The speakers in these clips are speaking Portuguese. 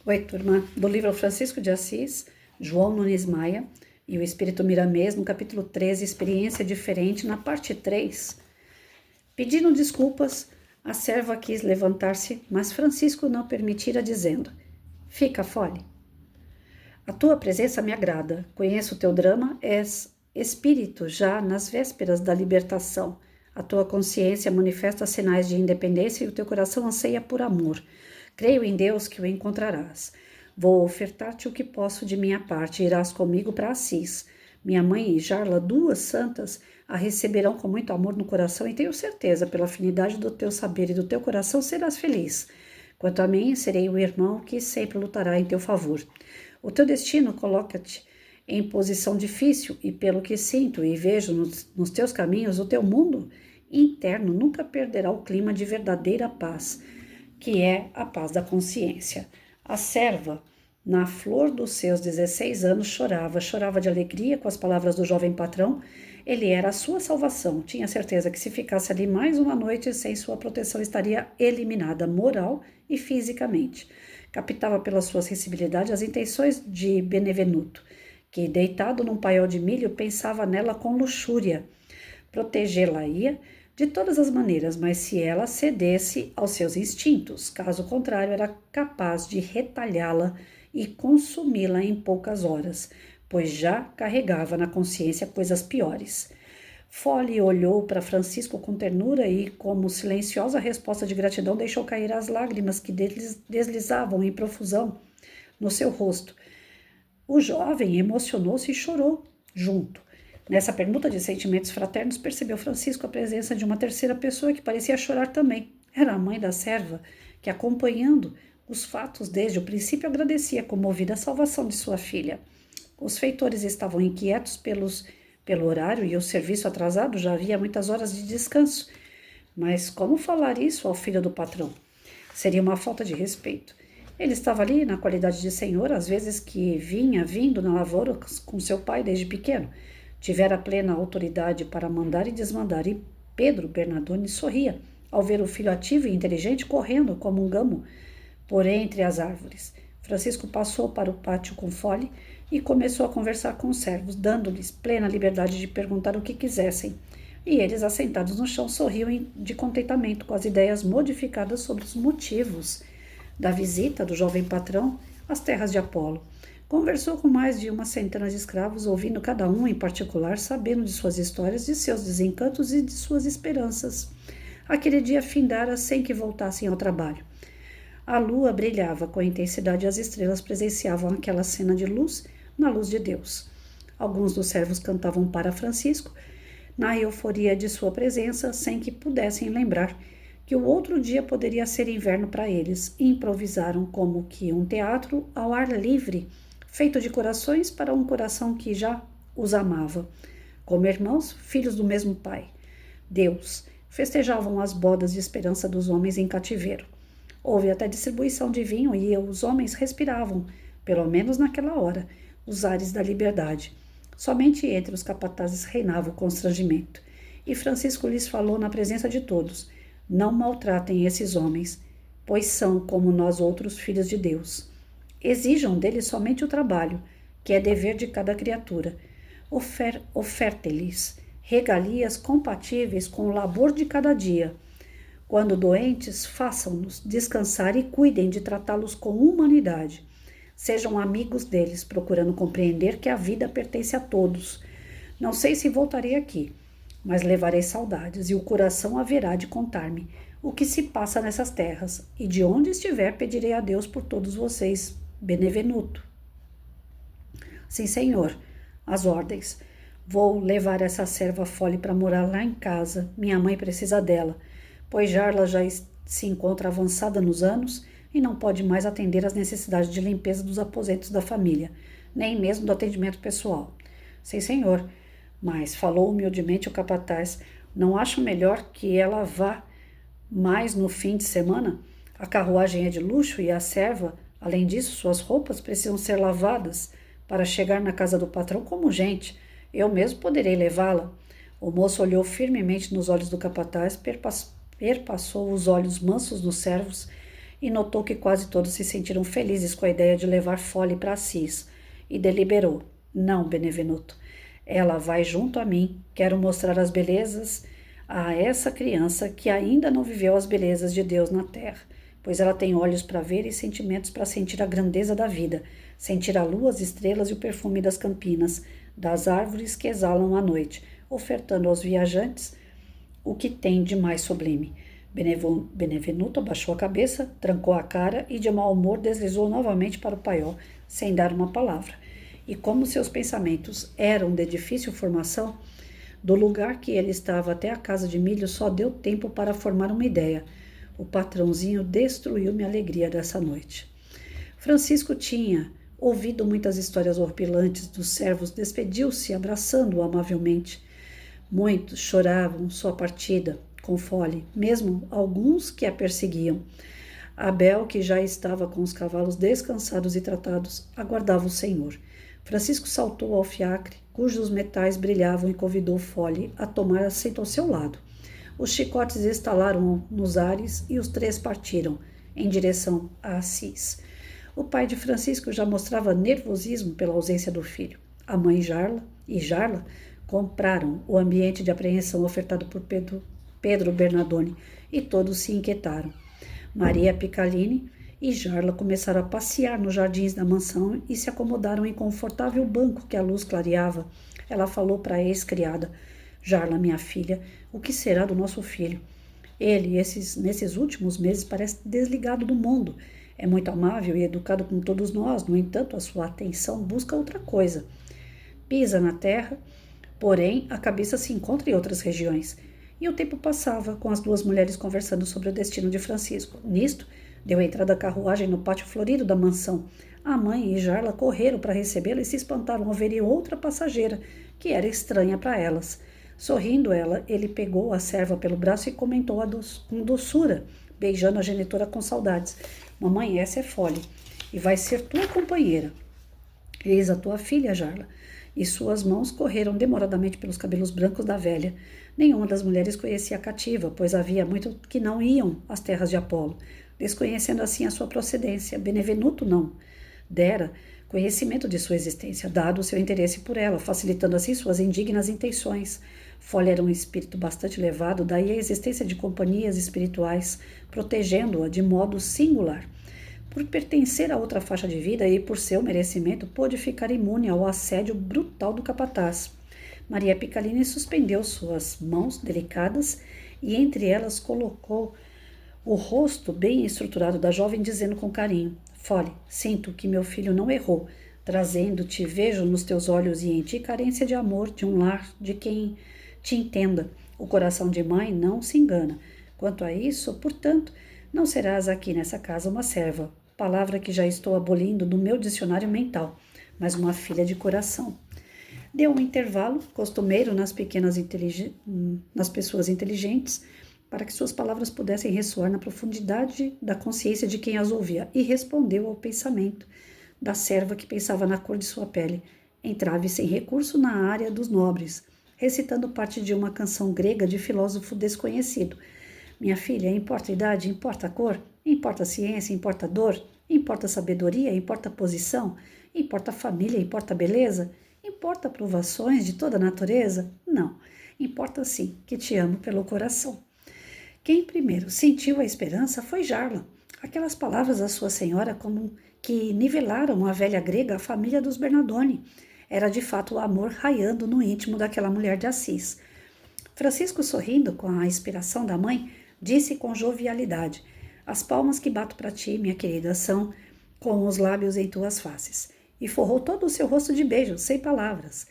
Oi, turma, do livro Francisco de Assis, João Nunes Maia e o Espírito Miramês, no capítulo 13, Experiência Diferente, na parte 3. Pedindo desculpas, a serva quis levantar-se, mas Francisco não permitira, dizendo: Fica, Fole. A tua presença me agrada, conheço o teu drama, és espírito já nas vésperas da libertação. A tua consciência manifesta sinais de independência e o teu coração anseia por amor. Creio em Deus que o encontrarás. Vou ofertar-te o que posso de minha parte. Irás comigo para Assis. Minha mãe e Jarla, duas santas, a receberão com muito amor no coração e tenho certeza, pela afinidade do teu saber e do teu coração, serás feliz. Quanto a mim, serei o irmão que sempre lutará em teu favor. O teu destino coloca-te em posição difícil e, pelo que sinto e vejo nos teus caminhos, o teu mundo interno nunca perderá o clima de verdadeira paz, que é a paz da consciência. A serva, na flor dos seus 16 anos, chorava de alegria com as palavras do jovem patrão. Ele era a sua salvação. Tinha certeza que se ficasse ali mais uma noite sem sua proteção estaria eliminada moral e fisicamente. Captava pela sua sensibilidade as intenções de Benevenuto, que, deitado num paiol de milho, pensava nela com luxúria. Protegê-la-ia de todas as maneiras, mas se ela cedesse aos seus instintos, caso contrário, era capaz de retalhá-la e consumi-la em poucas horas, pois já carregava na consciência coisas piores. Fole olhou para Francisco com ternura e, como silenciosa resposta de gratidão, deixou cair as lágrimas que deslizavam em profusão no seu rosto. O jovem emocionou-se e chorou junto. Nessa permuta de sentimentos fraternos, percebeu Francisco a presença de uma terceira pessoa que parecia chorar também. Era a mãe da serva, que, acompanhando os fatos desde o princípio, agradecia comovida a salvação de sua filha. Os feitores estavam inquietos pelo horário e o serviço atrasado, já havia muitas horas de descanso. Mas como falar isso ao filho do patrão? Seria uma falta de respeito. Ele estava ali na qualidade de senhor, às vezes que vinha vindo na lavoura com seu pai desde pequeno. Tivera plena autoridade para mandar e desmandar, e Pedro Bernardone sorria ao ver o filho ativo e inteligente correndo como um gamo por entre as árvores. Francisco passou para o pátio com Fole e começou a conversar com os servos, dando-lhes plena liberdade de perguntar o que quisessem. E eles, assentados no chão, sorriam de contentamento com as ideias modificadas sobre os motivos da visita do jovem patrão às terras de Apolo. Conversou com mais de uma centena de escravos, ouvindo cada um em particular, sabendo de suas histórias, de seus desencantos e de suas esperanças. Aquele dia findara sem que voltassem ao trabalho. A lua brilhava com a intensidade e as estrelas presenciavam aquela cena de luz na luz de Deus. Alguns dos servos cantavam para Francisco, na euforia de sua presença, sem que pudessem lembrar que o outro dia poderia ser inverno para eles. Improvisaram como que um teatro ao ar livre, feito de corações para um coração que já os amava. Como irmãos, filhos do mesmo Pai, Deus, festejavam as bodas de esperança dos homens em cativeiro. Houve até distribuição de vinho e os homens respiravam, pelo menos naquela hora, os ares da liberdade. Somente entre os capatazes reinava o constrangimento. E Francisco lhes falou na presença de todos: não maltratem esses homens, pois são como nós outros filhos de Deus. Exijam deles somente o trabalho, que é dever de cada criatura. Oferte-lhes regalias compatíveis com o labor de cada dia. Quando doentes, façam-nos descansar e cuidem de tratá-los com humanidade. Sejam amigos deles, procurando compreender que a vida pertence a todos. Não sei se voltarei aqui, mas levarei saudades e o coração haverá de contar-me o que se passa nessas terras, e de onde estiver pedirei a Deus por todos vocês. Benevenuto. Sim, senhor, as ordens. Vou levar essa serva Fole para morar lá em casa. Minha mãe precisa dela, pois Jarla já se encontra avançada nos anos e não pode mais atender às necessidades de limpeza dos aposentos da família, nem mesmo do atendimento pessoal. Sim, senhor, mas falou humildemente o capataz, não acho melhor que ela vá mais no fim de semana? A carruagem é de luxo e a serva, além disso, suas roupas precisam ser lavadas para chegar na casa do patrão como gente. Eu mesmo poderei levá-la. O moço olhou firmemente nos olhos do capataz, perpassou os olhos mansos dos servos e notou que quase todos se sentiram felizes com a ideia de levar Fole para Assis, e deliberou: não, Benevenuto, ela vai junto a mim, quero mostrar as belezas a essa criança que ainda não viveu as belezas de Deus na terra, pois ela tem olhos para ver e sentimentos para sentir a grandeza da vida, sentir a lua, as estrelas e o perfume das campinas, das árvores que exalam a noite, ofertando aos viajantes o que tem de mais sublime. Benevenuto abaixou a cabeça, trancou a cara e de mau humor deslizou novamente para o paiol, sem dar uma palavra. E como seus pensamentos eram de difícil formação, do lugar que ele estava até a casa de milho só deu tempo para formar uma ideia. O patrãozinho destruiu minha alegria dessa noite. Francisco tinha ouvido muitas histórias horripilantes dos servos, despediu-se abraçando-o amavelmente. Muitos choravam sua partida com Fole, mesmo alguns que a perseguiam. Abel, que já estava com os cavalos descansados e tratados, aguardava o Senhor. Francisco saltou ao fiacre, cujos metais brilhavam, e convidou Fole a tomar assento ao seu lado. Os chicotes estalaram nos ares e os três partiram, em direção a Assis. O pai de Francisco já mostrava nervosismo pela ausência do filho. A mãe Jarla compraram o ambiente de apreensão ofertado por Pedro Bernardoni e todos se inquietaram. Maria Picalini e Jarla começaram a passear nos jardins da mansão e se acomodaram em confortável banco que a luz clareava. Ela falou para a ex-criada: Jarla, minha filha, o que será do nosso filho? Ele, nesses últimos meses, parece desligado do mundo. É muito amável e educado com todos nós, no entanto, a sua atenção busca outra coisa. Pisa na terra, porém, a cabeça se encontra em outras regiões. E o tempo passava, com as duas mulheres conversando sobre o destino de Francisco. Nisto, deu entrada a carruagem no pátio florido da mansão. A mãe e Jarla correram para recebê-la e se espantaram ao verem outra passageira, que era estranha para elas. Sorrindo ele pegou a serva pelo braço e comentou com doçura, beijando a genitora com saudades: Mamãe, essa é Fole, e vai ser tua companheira. Eis a tua filha, Jarla. E suas mãos correram demoradamente pelos cabelos brancos da velha. Nenhuma das mulheres conhecia a cativa, pois havia muito que não iam às terras de Apolo, desconhecendo assim a sua procedência. Benevenuto não dera conhecimento de sua existência, dado o seu interesse por ela, facilitando assim suas indignas intenções. Fole era um espírito bastante elevado, daí a existência de companhias espirituais, protegendo-a de modo singular. Por pertencer a outra faixa de vida e por seu merecimento, pôde ficar imune ao assédio brutal do capataz. Maria Picalini suspendeu suas mãos delicadas e entre elas colocou o rosto bem estruturado da jovem, dizendo com carinho: Fole, sinto que meu filho não errou. Trazendo-te, vejo nos teus olhos e em ti carência de amor, de um lar, de quem te entenda. O coração de mãe não se engana. Quanto a isso, portanto, não serás aqui nessa casa uma serva, palavra que já estou abolindo do meu dicionário mental, mas uma filha de coração. Deu um intervalo costumeiro nas pessoas inteligentes, para que suas palavras pudessem ressoar na profundidade da consciência de quem as ouvia, e respondeu ao pensamento da serva que pensava na cor de sua pele, entrave sem recurso na área dos nobres, recitando parte de uma canção grega de filósofo desconhecido. Minha filha, importa a idade, importa a cor, importa a ciência, importa a dor, importa a sabedoria, importa a posição, importa a família, importa a beleza, importa provações de toda a natureza? Não, importa sim que te amo pelo coração. Quem primeiro sentiu a esperança foi Jarla. Aquelas palavras da sua senhora como que nivelaram a velha grega, a família dos Bernardoni. Era de fato o amor raiando no íntimo daquela mulher de Assis. Francisco, sorrindo com a inspiração da mãe, disse com jovialidade: As palmas que bato para ti, minha querida, são com os lábios em tuas faces. E forrou todo o seu rosto de beijos, sem palavras.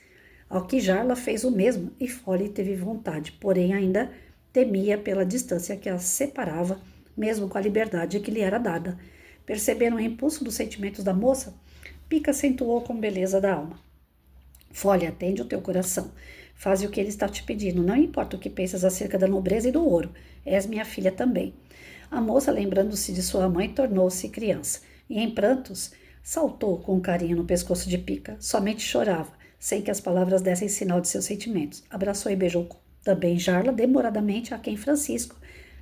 Ao que Jarla fez o mesmo, e Fole teve vontade, porém ainda temia pela distância que as separava, mesmo com a liberdade que lhe era dada. Percebendo o impulso dos sentimentos da moça, Pica acentuou com beleza da alma: Fole, atende o teu coração. Faz o que ele está te pedindo. Não importa o que pensas acerca da nobreza e do ouro. És minha filha também. A moça, lembrando-se de sua mãe, tornou-se criança. E em prantos, saltou com carinho no pescoço de Pica. Somente chorava, sem que as palavras dessem sinal de seus sentimentos. Abraçou e beijou também Jarla demoradamente, a quem Francisco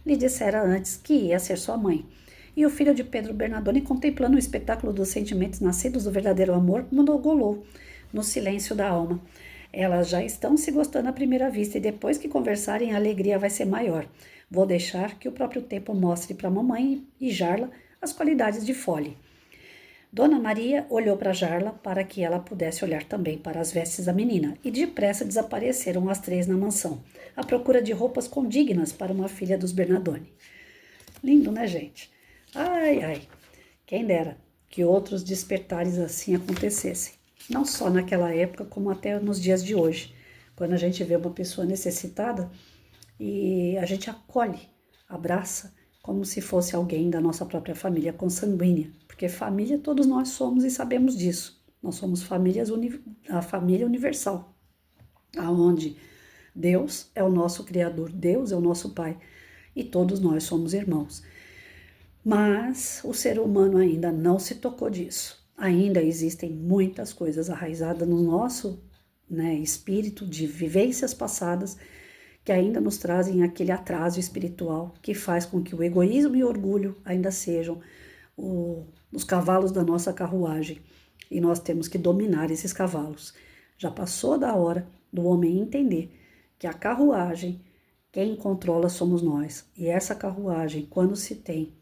lhe dissera antes que ia ser sua mãe. E o filho de Pedro Bernardoni, contemplando o espetáculo dos sentimentos nascidos do verdadeiro amor, monogolou no silêncio da alma. Elas já estão se gostando à primeira vista e depois que conversarem a alegria vai ser maior. Vou deixar que o próprio tempo mostre para mamãe e Jarla as qualidades de Fole. Dona Maria olhou para Jarla para que ela pudesse olhar também para as vestes da menina e depressa desapareceram as três na mansão, à procura de roupas condignas para uma filha dos Bernardoni. Lindo, né, gente? Ai, ai, quem dera que outros despertares assim acontecessem. Não só naquela época, como até nos dias de hoje, quando a gente vê uma pessoa necessitada e a gente acolhe, abraça, como se fosse alguém da nossa própria família consanguínea, porque família todos nós somos e sabemos disso. Nós somos a família universal, aonde Deus é o nosso Criador, Deus é o nosso Pai e todos nós somos irmãos. Mas o ser humano ainda não se tocou disso. Ainda existem muitas coisas arraizadas no nosso espírito de vivências passadas que ainda nos trazem aquele atraso espiritual que faz com que o egoísmo e o orgulho ainda sejam os cavalos da nossa carruagem. E nós temos que dominar esses cavalos. Já passou da hora do homem entender que a carruagem, quem controla somos nós. E essa carruagem, quando se tem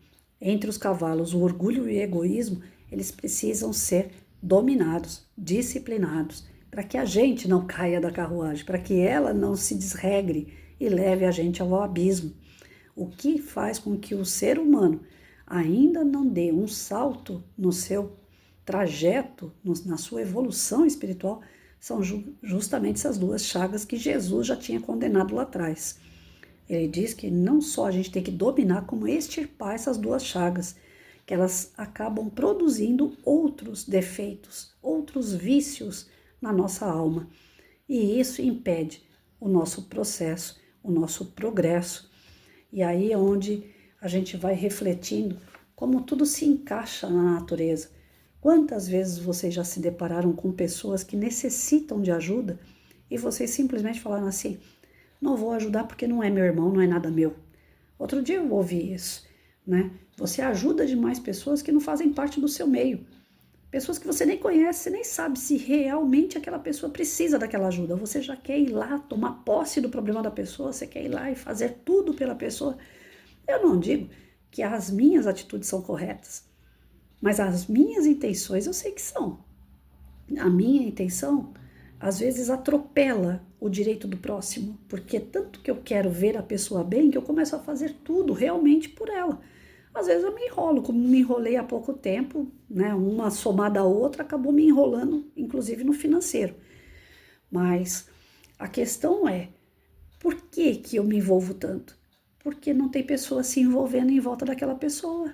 entre os cavalos o orgulho e o egoísmo, eles precisam ser dominados, disciplinados, para que a gente não caia da carruagem, para que ela não se desregre e leve a gente ao abismo. O que faz com que o ser humano ainda não dê um salto no seu trajeto, na sua evolução espiritual, são justamente essas duas chagas que Jesus já tinha condenado lá atrás. Ele diz que não só a gente tem que dominar, como extirpar essas duas chagas, que elas acabam produzindo outros defeitos, outros vícios na nossa alma. E isso impede o nosso processo, o nosso progresso. E aí é onde a gente vai refletindo como tudo se encaixa na natureza. Quantas vezes vocês já se depararam com pessoas que necessitam de ajuda e vocês simplesmente falaram assim: não vou ajudar porque não é meu irmão, não é nada meu. Outro dia eu ouvi isso, né? Você ajuda demais pessoas que não fazem parte do seu meio. Pessoas que você nem conhece, você nem sabe se realmente aquela pessoa precisa daquela ajuda. Você já quer ir lá tomar posse do problema da pessoa, você quer ir lá e fazer tudo pela pessoa. Eu não digo que as minhas atitudes são corretas, mas as minhas intenções eu sei que são. A minha intenção, às vezes, atropela o direito do próximo, porque tanto que eu quero ver a pessoa bem, que eu começo a fazer tudo realmente por ela. Às vezes eu me enrolo, como me enrolei há pouco tempo, né? Uma somada à outra acabou me enrolando, inclusive no financeiro. Mas a questão é, por que que eu me envolvo tanto? Porque não tem pessoa se envolvendo em volta daquela pessoa.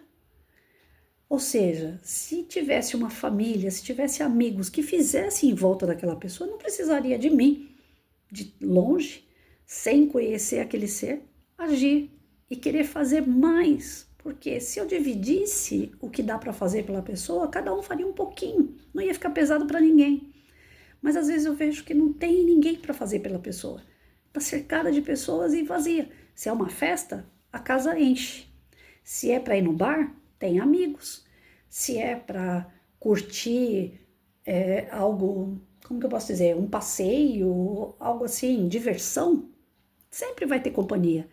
Ou seja, se tivesse uma família, se tivesse amigos que fizessem em volta daquela pessoa, não precisaria de mim, de longe, sem conhecer aquele ser, agir e querer fazer mais. Porque se eu dividisse o que dá para fazer pela pessoa, cada um faria um pouquinho, não ia ficar pesado para ninguém. Mas às vezes eu vejo que não tem ninguém para fazer pela pessoa. Está cercada de pessoas e vazia. Se é uma festa, a casa enche. Se é para ir no bar, tem amigos. Se é para curtir algo, como que eu posso dizer, um passeio, algo assim, diversão, sempre vai ter companhia.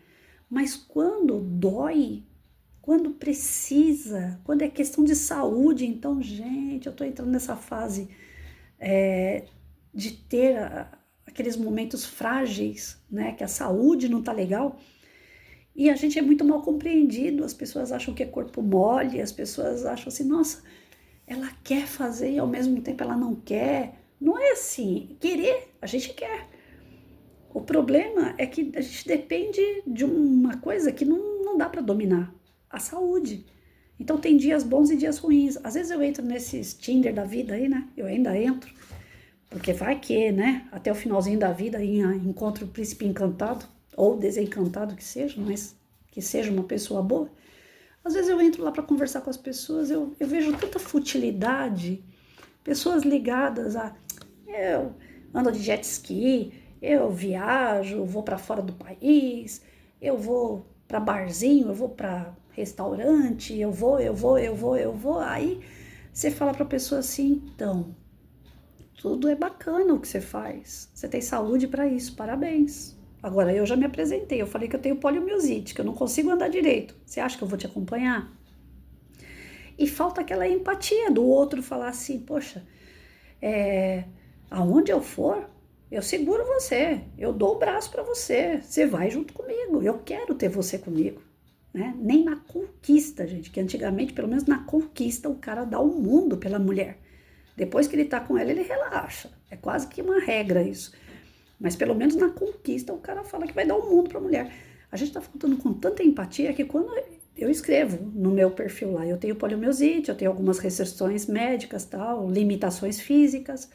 Mas quando dói, quando precisa, quando é questão de saúde, então, gente, eu tô entrando nessa fase de ter aqueles momentos frágeis, né, que a saúde não tá legal, e a gente é muito mal compreendido, as pessoas acham que é corpo mole, as pessoas acham assim, nossa, ela quer fazer e ao mesmo tempo ela não quer. Não é assim, querer, a gente quer. O problema é que a gente depende de uma coisa que não dá para dominar, a saúde. Então tem dias bons e dias ruins. Às vezes eu entro nesses Tinder da vida aí, né? Eu ainda entro, porque vai que, né? Até o finalzinho da vida encontro o príncipe encantado, ou desencantado que seja, mas que seja uma pessoa boa. Às vezes eu entro lá para conversar com as pessoas, eu vejo tanta futilidade, pessoas ligadas a... Eu ando de jet ski, eu viajo, vou para fora do país, eu vou para barzinho, eu vou para restaurante, eu vou. Aí você fala para a pessoa assim, então, tudo é bacana o que você faz. Você tem saúde para isso, parabéns. Agora, eu já me apresentei, eu falei que eu tenho poliomielite, que eu não consigo andar direito. Você acha que eu vou te acompanhar? E falta aquela empatia do outro falar assim, poxa, aonde eu for, eu seguro você, eu dou o braço para você, você vai junto comigo, eu quero ter você comigo. Né? Nem na conquista, gente, que antigamente, pelo menos na conquista, o cara dá o mundo pela mulher. Depois que ele tá com ela, ele relaxa. É quase que uma regra isso. Mas pelo menos na conquista, o cara fala que vai dar o mundo pra mulher. A gente tá falando com tanta empatia que quando eu escrevo no meu perfil lá, eu tenho poliomielite, eu tenho algumas restrições médicas, tal, limitações físicas.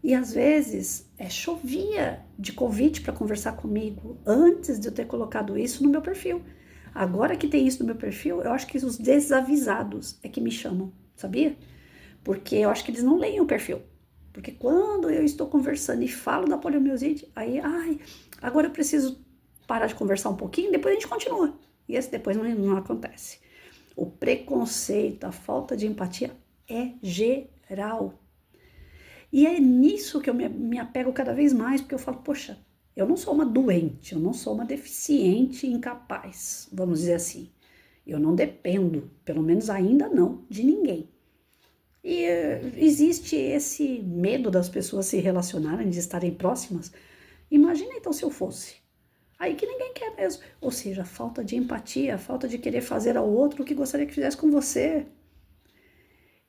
E às vezes chovia de convite para conversar comigo antes de eu ter colocado isso no meu perfil. Agora que tem isso no meu perfil, eu acho que os desavisados é que me chamam, sabia? Porque eu acho que eles não leem o perfil. Porque quando eu estou conversando e falo da poliomielite, aí, agora eu preciso parar de conversar um pouquinho, depois a gente continua. E esse depois não acontece. O preconceito, a falta de empatia é geral. E é nisso que eu me apego cada vez mais, porque eu falo, poxa, eu não sou uma doente, eu não sou uma deficiente incapaz, vamos dizer assim. Eu não dependo, pelo menos ainda não, de ninguém. E existe esse medo das pessoas se relacionarem, de estarem próximas. Imagina então se eu fosse. Aí que ninguém quer mesmo. Ou seja, falta de empatia, falta de querer fazer ao outro o que gostaria que fizesse com você.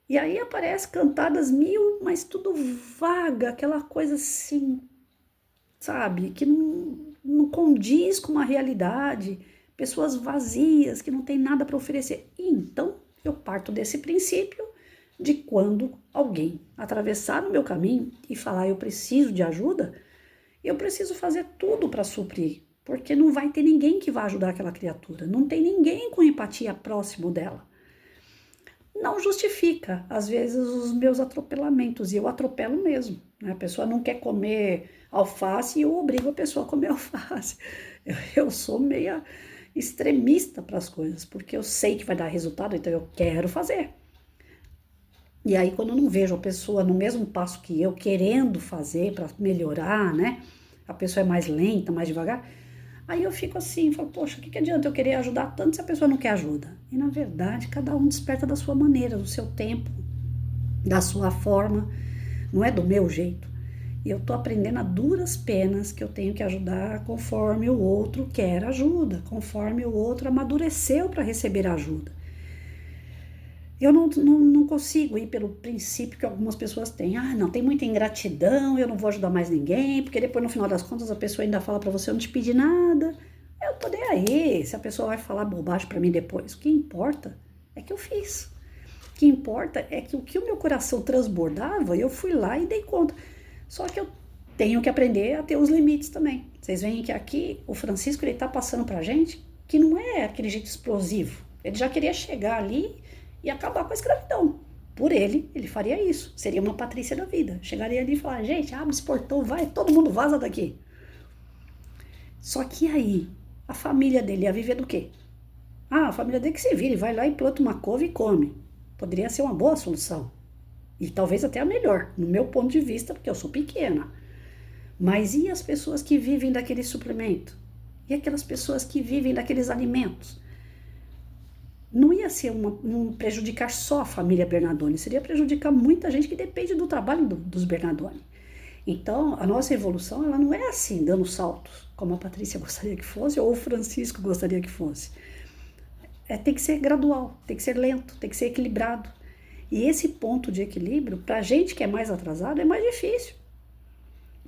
E aí aparece cantadas mil, mas tudo vaga, aquela coisa assim, sabe? Que não condiz com uma realidade. Pessoas vazias, que não tem nada para oferecer. E então eu parto desse princípio de quando alguém atravessar no meu caminho e falar eu preciso de ajuda, eu preciso fazer tudo para suprir, porque não vai ter ninguém que vá ajudar aquela criatura, não tem ninguém com empatia próximo dela. Não justifica, às vezes, os meus atropelamentos, e eu atropelo mesmo. Né? A pessoa não quer comer alface e eu obrigo a pessoa a comer alface. Eu sou meia extremista para as coisas, porque eu sei que vai dar resultado, então eu quero fazer. E aí, quando eu não vejo a pessoa no mesmo passo que eu, querendo fazer para melhorar, né? A pessoa é mais lenta, mais devagar. Aí eu fico assim, falo, poxa, o que adianta eu querer ajudar tanto se a pessoa não quer ajuda? E na verdade, cada um desperta da sua maneira, do seu tempo, da sua forma, não é do meu jeito. E eu tô aprendendo a duras penas que eu tenho que ajudar conforme o outro quer ajuda, conforme o outro amadureceu para receber ajuda. Eu não consigo ir pelo princípio que algumas pessoas têm. Não, tem muita ingratidão, eu não vou ajudar mais ninguém, porque depois no final das contas a pessoa ainda fala pra você, eu não te pedi nada. Eu tô nem aí se a pessoa vai falar bobagem pra mim depois. O que importa é que eu fiz. O que importa é que o que o meu coração transbordava, eu fui lá e dei conta. Só que eu tenho que aprender a ter os limites também. Vocês veem que aqui o Francisco ele tá passando pra gente que não é aquele jeito explosivo. Ele já queria chegar ali e acabar com a escravidão. Por ele faria isso. Seria uma Patrícia da vida. Chegaria ali e falar, gente, abre esse portão, vai, todo mundo vaza daqui. Só que aí, a família dele ia viver do quê? A família dele que se vire, vai lá e planta uma couve e come. Poderia ser uma boa solução. E talvez até a melhor, no meu ponto de vista, porque eu sou pequena. Mas e as pessoas que vivem daquele suplemento? E aquelas pessoas que vivem daqueles alimentos? Não ia ser prejudicar só a família Bernardoni, seria prejudicar muita gente que depende do trabalho dos Bernardoni. Então, a nossa evolução, ela não é assim, dando saltos, como a Patrícia gostaria que fosse, ou o Francisco gostaria que fosse. Tem que ser gradual, tem que ser lento, tem que ser equilibrado. E esse ponto de equilíbrio, para a gente que é mais atrasado, é mais difícil.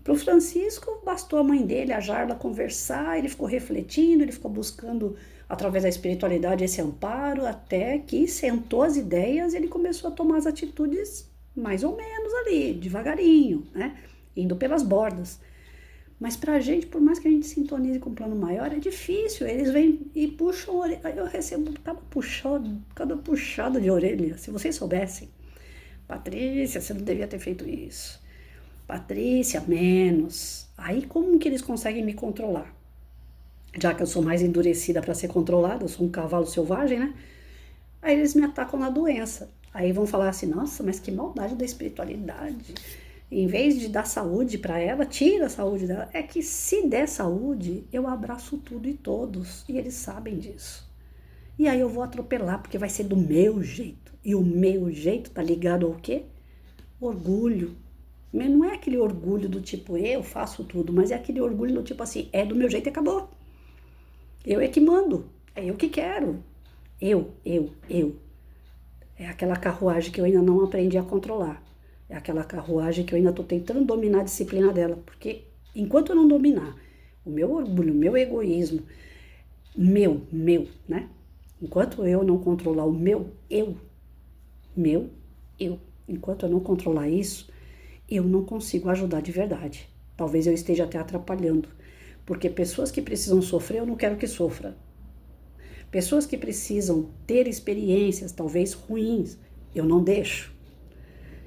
Para o Francisco, bastou a mãe dele, a Jarla, conversar, ele ficou refletindo, ele ficou buscando, através da espiritualidade, esse amparo, até que sentou as ideias e ele começou a tomar as atitudes mais ou menos ali, devagarinho, né? Indo pelas bordas. Mas pra gente, por mais que a gente sintonize com um plano maior, é difícil. Eles vêm e puxam a orelha. Eu recebo cada puxada de orelha. Se vocês soubessem. Patrícia, você não devia ter feito isso. Patrícia, menos. Aí como que eles conseguem me controlar? já que eu sou mais endurecida para ser controlada, eu sou um cavalo selvagem, né? Aí eles me atacam na doença. Aí vão falar assim, nossa, mas que maldade da espiritualidade. Em vez de dar saúde para ela, tira a saúde dela. É que se der saúde, eu abraço tudo e todos. E eles sabem disso. E aí eu vou atropelar, porque vai ser do meu jeito. E o meu jeito tá ligado ao quê? Orgulho. Mas não é aquele orgulho do tipo, eu faço tudo, mas é aquele orgulho do tipo assim, é do meu jeito e acabou. Eu é que mando, é eu que quero. Eu. É aquela carruagem que eu ainda não aprendi a controlar. É aquela carruagem que eu ainda estou tentando dominar a disciplina dela. Porque enquanto eu não dominar o meu orgulho, o meu egoísmo, meu, né? Enquanto eu não controlar o meu, eu. Enquanto eu não controlar isso, eu não consigo ajudar de verdade. Talvez eu esteja até atrapalhando. Porque pessoas que precisam sofrer, eu não quero que sofra. Pessoas que precisam ter experiências, talvez ruins, eu não deixo.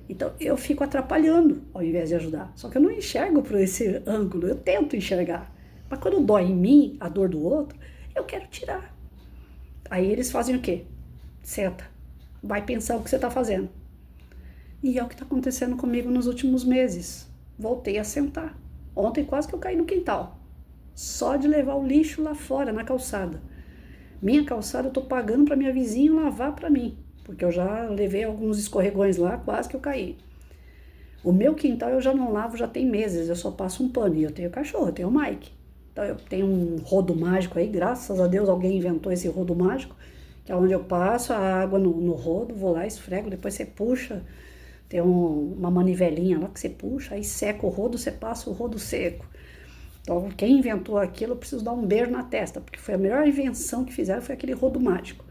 Então, eu fico atrapalhando ao invés de ajudar. Só que eu não enxergo por esse ângulo, eu tento enxergar. Mas quando dói em mim a dor do outro, eu quero tirar. Aí eles fazem o quê? Senta, vai pensar o que você está fazendo. E é o que está acontecendo comigo nos últimos meses. Voltei a sentar. Ontem quase que eu caí no quintal. Só de levar o lixo lá fora, na calçada. Minha calçada eu tô pagando para minha vizinha lavar para mim, porque eu já levei alguns escorregões lá, quase que eu caí. O meu quintal eu já não lavo já tem meses, eu só passo um pano. E eu tenho cachorro, eu tenho o Mike. Então eu tenho um rodo mágico aí, graças a Deus alguém inventou esse rodo mágico, que é onde eu passo a água no rodo, vou lá, esfrego, depois você puxa, tem uma manivelinha lá que você puxa, aí seca o rodo, você passa o rodo seco. Então, quem inventou aquilo, eu preciso dar um beijo na testa, porque foi a melhor invenção que fizeram, foi aquele rodo mágico.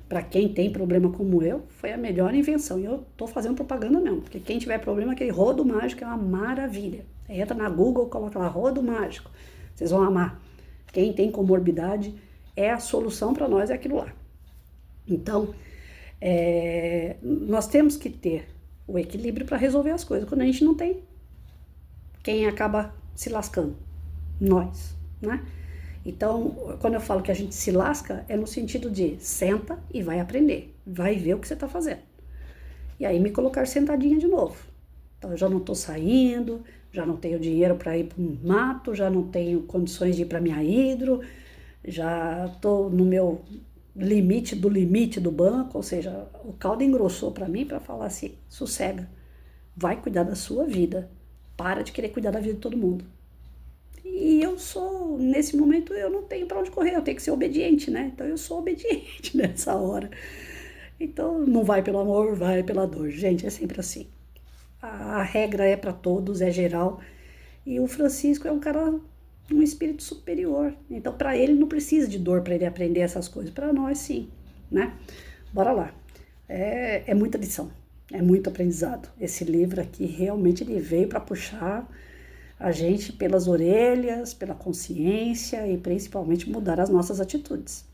Para quem tem problema como eu, foi a melhor invenção. E eu tô fazendo propaganda mesmo, porque quem tiver problema, aquele rodo mágico é uma maravilha. Entra na Google, coloca lá rodo mágico. Vocês vão amar. Quem tem comorbidade, é a solução para nós, é aquilo lá. Então, nós temos que ter o equilíbrio para resolver as coisas. Quando a gente não tem, quem acaba se lascando? Nós, né? Então, quando eu falo que a gente se lasca, é no sentido de senta e vai aprender, vai ver o que você está fazendo. E aí me colocar sentadinha de novo. Então, eu já não estou saindo, já não tenho dinheiro para ir para um mato, já não tenho condições de ir para minha hidro, já estou no meu limite do banco, ou seja, o caldo engrossou para mim para falar assim, sossega, vai cuidar da sua vida, para de querer cuidar da vida de todo mundo. E eu sou, nesse momento, eu não tenho para onde correr, eu tenho que ser obediente, né? Então eu sou obediente nessa hora. Então não vai pelo amor, vai pela dor. Gente, é sempre assim. A regra é para todos, é geral. E o Francisco é um cara, um espírito superior. Então para ele não precisa de dor para ele aprender essas coisas. Para nós sim, né? Bora lá. É muita lição, é muito aprendizado. Esse livro aqui realmente ele veio para puxar a gente pelas orelhas, pela consciência e principalmente mudar as nossas atitudes.